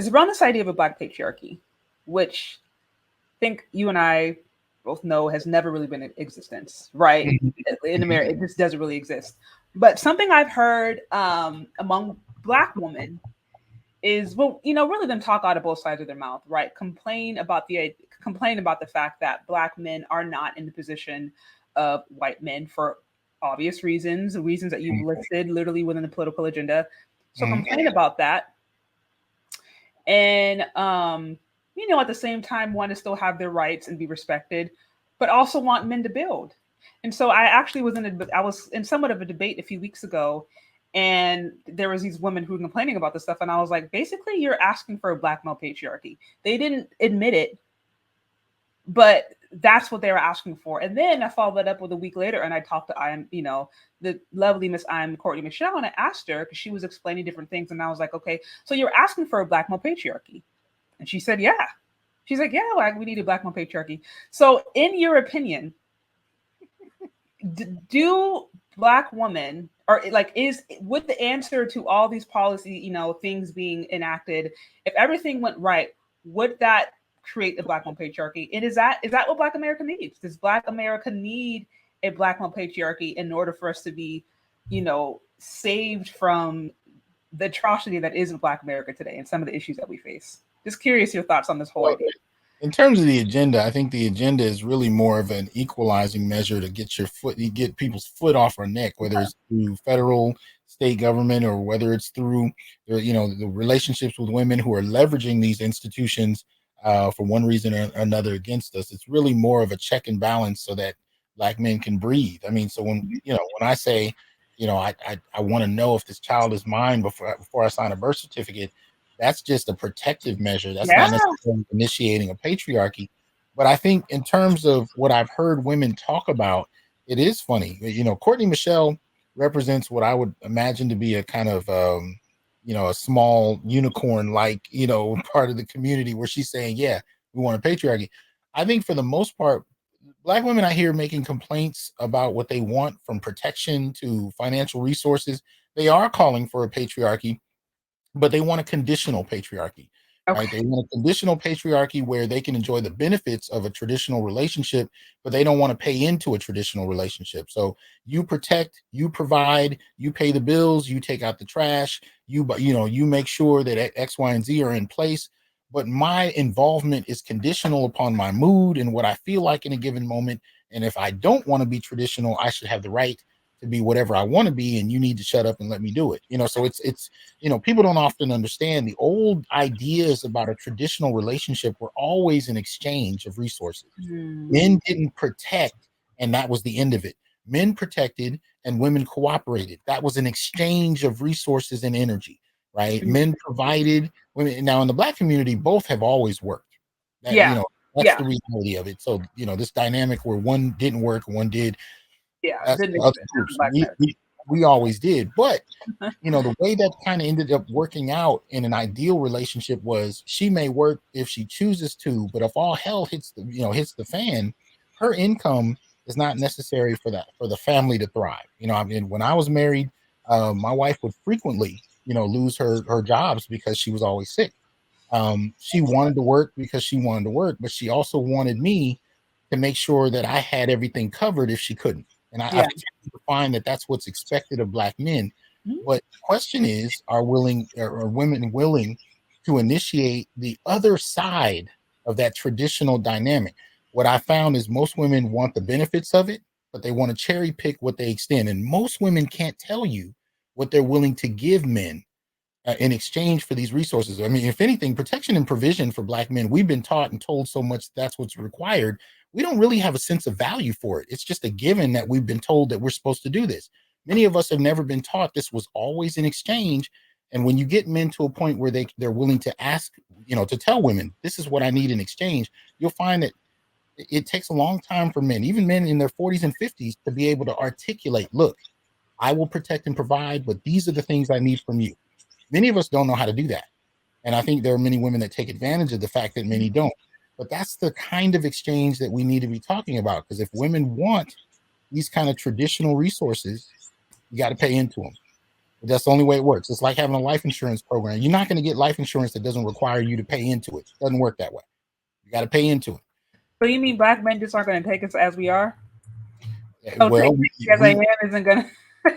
is around this idea of a Black patriarchy, which I think you and I both know has never really been in existence, right? In America, it just doesn't really exist. But something I've heard among Black women is, well, really them talk out of both sides of their mouth, right? Complain about the fact that Black men are not in the position of white men for obvious reasons, the reasons that you've listed literally within the political agenda. So complain about that. And at the same time want to still have their rights and be respected, but also want men to build. And so I was in somewhat of a debate a few weeks ago, and there was these women who were complaining about this stuff, and I was like, basically, you're asking for a Black male patriarchy. They didn't admit it, but that's what they were asking for. And then I followed that up with a week later, and I talked to the lovely Miss Courtney Michelle, and I asked her because she was explaining different things, and I was like, okay, so you're asking for a Black male patriarchy? And she said, yeah. She's like, yeah, like we need a Black male patriarchy. So, in your opinion, do Black women, or like, would the answer to all these policy, things being enacted, if everything went right, would that create a Black male patriarchy? And is that what Black America needs? Does Black America need a Black male patriarchy in order for us to be, saved from the atrocity that is in Black America today and some of the issues that we face? Just curious your thoughts on this whole idea. In terms of the agenda, I think the agenda is really more of an equalizing measure to get people's foot off our neck, whether it's through federal, state government, or whether it's through, the relationships with women who are leveraging these institutions for one reason or another against us. It's really more of a check and balance so that Black men can breathe. I mean, so when I say, I want to know if this child is mine before I sign a birth certificate, that's just a protective measure. That's not necessarily initiating a patriarchy. But I think in terms of what I've heard women talk about, it is funny. Courtney Michelle represents what I would imagine to be a kind of, a small unicorn-like, part of the community where she's saying, yeah, we want a patriarchy. I think for the most part, Black women I hear making complaints about what they want, from protection to financial resources. They are calling for a patriarchy, but they want a conditional patriarchy, right? They want a conditional patriarchy where they can enjoy the benefits of a traditional relationship, but they don't want to pay into a traditional relationship. So you protect, you provide, you pay the bills, you take out the trash, you make sure that X, Y, and Z are in place. But my involvement is conditional upon my mood and what I feel like in a given moment. And if I don't want to be traditional, I should have the right to be whatever I want to be, and you need to shut up and let me do it. So it's people don't often understand the old ideas about a traditional relationship were always an exchange of resources. Men didn't protect, and that was the end of it. Men protected and women cooperated. That was an exchange of resources and energy, right? Men provided, women. Now in the Black community, both have always worked. That's the reality of it. So this dynamic where one didn't work, one did. That's the other groups. We always did. But the way that kind of ended up working out in an ideal relationship was, she may work if she chooses to, but if all hell hits the fan, her income is not necessary for the family to thrive. I mean, when I was married, my wife would frequently lose her jobs because she was always sick. She wanted to work because she wanted to work, but she also wanted me to make sure that I had everything covered if she couldn't. And I find that that's what's expected of Black men. But the question is, are women willing to initiate the other side of that traditional dynamic? What I found is most women want the benefits of it, but they want to cherry pick what they extend. And most women can't tell you what they're willing to give men in exchange for these resources. I mean, if anything, protection and provision for Black men, we've been taught and told so much that's what's required. We don't really have a sense of value for it. It's just a given that we've been told that we're supposed to do this. Many of us have never been taught this was always an exchange. And when you get men to a point where they're willing to ask, to tell women, this is what I need in exchange, you'll find that it takes a long time for men, even men in their 40s and 50s, to be able to articulate, look, I will protect and provide, but these are the things I need from you. Many of us don't know how to do that. And I think there are many women that take advantage of the fact that many don't. But that's the kind of exchange that we need to be talking about. Because if women want these kind of traditional resources, you got to pay into them. That's the only way it works. It's like having a life insurance program. You're not going to get life insurance that doesn't require you to pay into it. It doesn't work that way. You got to pay into it. So you mean black men just aren't going to take us as we are? Oh, take Well, me as I am isn't going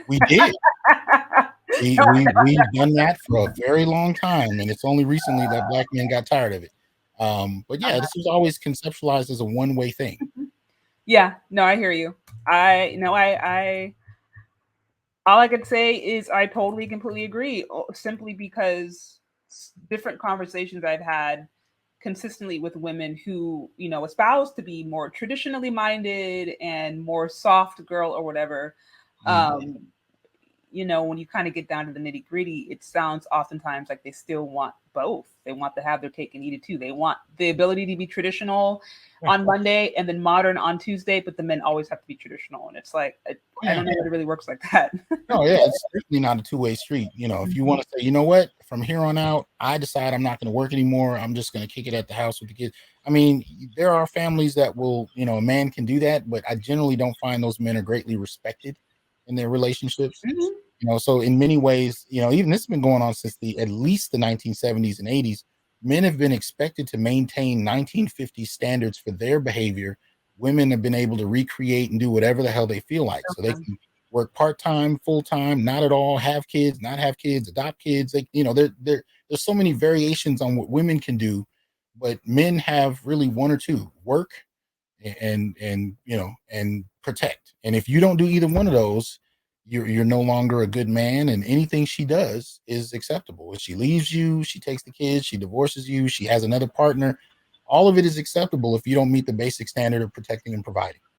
we did. to. We've done that for a very long time, and it's only recently that black men got tired of it. But yeah, this was always conceptualized as a one-way thing. Yeah, no, I hear you. I all I could say is I totally completely agree. Simply because different conversations I've had consistently with women who espouse to be more traditionally minded and more soft girl or whatever. Mm-hmm. When you kind of get down to the nitty gritty, it sounds oftentimes like they still want both. They want to have their cake and eat it too. They want the ability to be traditional Yeah. on Monday and then modern on Tuesday, but the men always have to be traditional. And it's like, I don't know that it really works like that. No, yeah, it's certainly not a two-way street. If you want to say, you know what, from here on out, I decide I'm not going to work anymore. I'm just going to kick it at the house with the kids. I mean, there are families that will, a man can do that, but I generally don't find those men are greatly respected in their relationships. So in many ways, even this has been going on since at least the 1970s and 80s. Men have been expected to maintain 1950s standards for their behavior. Women have been able to recreate and do whatever the hell they feel like. So they can work part-time, full-time, not at all, have kids, not have kids, adopt kids. There's so many variations on what women can do, but men have really one or two: work and protect. And if you don't do either one of those, you're no longer a good man, and anything she does is acceptable. If she leaves you, she takes the kids, she divorces you, she has another partner, all of it is acceptable if you don't meet the basic standard of protecting and providing.